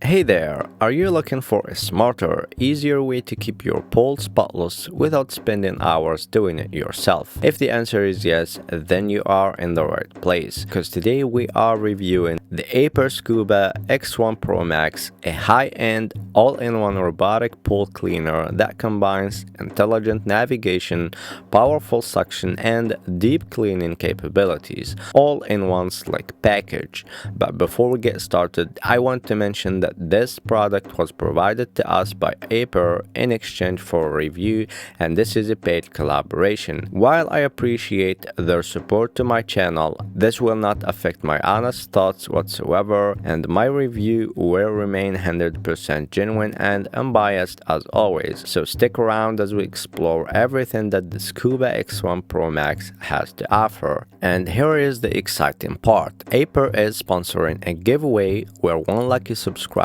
Hey there, are you looking for a smarter, easier way to keep your pool spotless without spending hours doing it yourself? If the answer is yes, then you are in the right place, because today we are reviewing the Aiper Scuba X1 Pro Max, a high-end, all-in-one robotic pool cleaner that combines intelligent navigation, powerful suction, and deep cleaning capabilities, all in one slick package. But before we get started, I want to mention that this product was provided to us by Aiper in exchange for a review, and this is a paid collaboration. While I appreciate their support to my channel, this will not affect my honest thoughts whatsoever, and my review will remain 100% genuine and unbiased as always. So stick around as we explore everything that the Scuba X1 Pro Max has to offer. And here is the exciting part. Aiper is sponsoring a giveaway where one lucky subscriber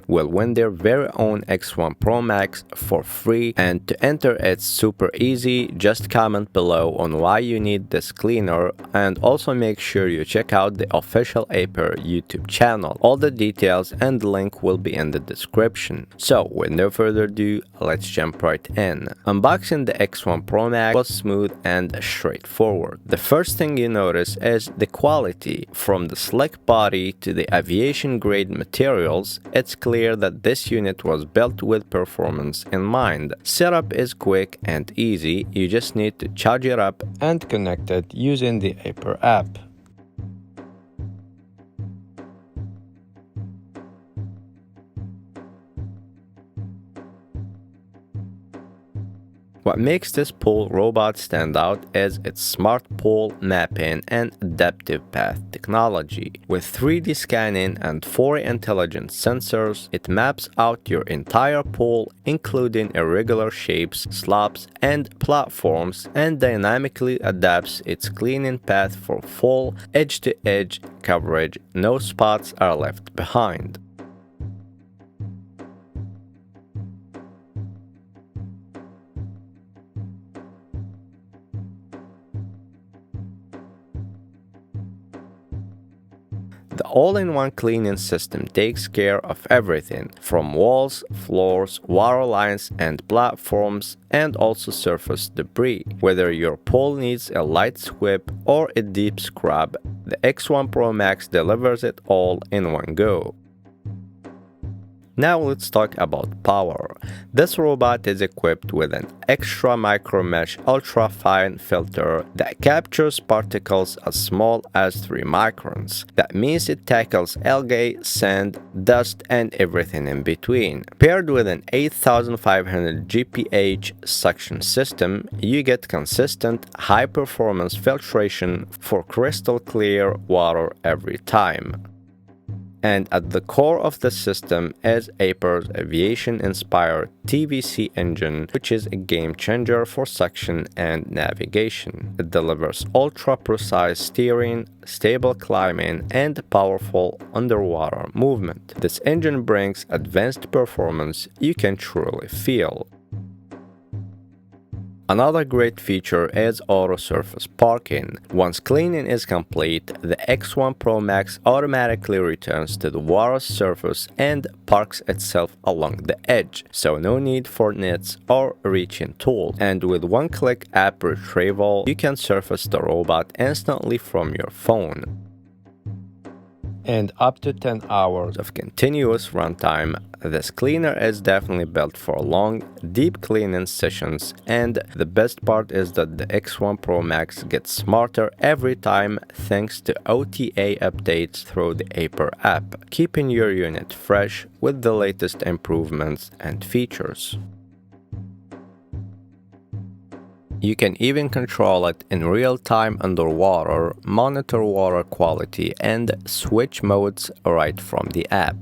will win their very own X1 Pro Max for free, and to enter it's super easy. Just comment below on why you need this cleaner, and also make sure you check out the official Aiper YouTube channel. All the details and the link will be in the description. So with no further ado, let's jump right in. Unboxing the X1 Pro Max was smooth and straightforward. The first thing you notice is the quality. From the slick body to the aviation grade materials, it's clear that this unit was built with performance in mind. Setup is quick and easy. You just need to charge it up and connect it using the Aiper app. What makes this pool robot stand out is its smart pool mapping and adaptive path technology. With 3D scanning and 4 intelligent sensors, it maps out your entire pool, including irregular shapes, slopes, and platforms, and dynamically adapts its cleaning path for full edge-to-edge coverage. No spots are left behind. The all-in-one cleaning system takes care of everything from walls, floors, water lines, and platforms, and also surface debris. Whether your pool needs a light sweep or a deep scrub, the X1 Pro Max delivers it all in one go. Now let's talk about power. This robot is equipped with an extra micro mesh ultra fine filter that captures particles as small as 3 microns. That means it tackles algae, sand, dust, and everything in between. Paired with an 8500 GPH suction system, you get consistent high performance filtration for crystal clear water every time. And at the core of the system is Aiper's aviation-inspired TVC engine, which is a game changer for suction and navigation. It delivers ultra-precise steering, stable climbing, and powerful underwater movement. This engine brings advanced performance you can truly feel. Another great feature is auto surface parking. Once cleaning is complete, the X1 Pro Max automatically returns to the water's surface and parks itself along the edge, so no need for nets or reaching tools. And with one-click app retrieval, you can surface the robot instantly from your phone. And up to 10 hours of continuous runtime. This cleaner is definitely built for long, deep cleaning sessions, and the best part is that the X1 Pro Max gets smarter every time thanks to OTA updates through the Aiper app, keeping your unit fresh with the latest improvements and features. You can even control it in real time underwater, monitor water quality, and switch modes right from the app.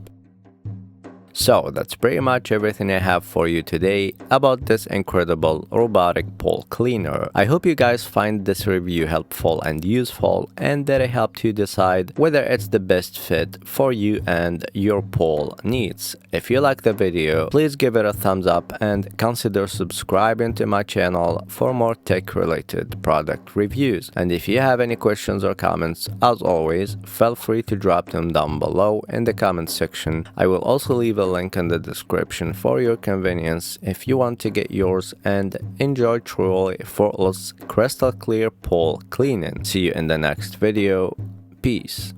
So that's pretty much everything I have for you today about this incredible robotic pole cleaner. I hope you guys find this review helpful and useful, and that it helped you decide whether it's the best fit for you and your pole needs. If you like the video, please give it a thumbs up and consider subscribing to my channel for more tech related product reviews. And if you have any questions or comments, as always, feel free to drop them down below in the comment section. I will also leave a link in the description for your convenience if you want to get yours and enjoy truly effortless, crystal clear pole cleaning. See you in the next video. Peace.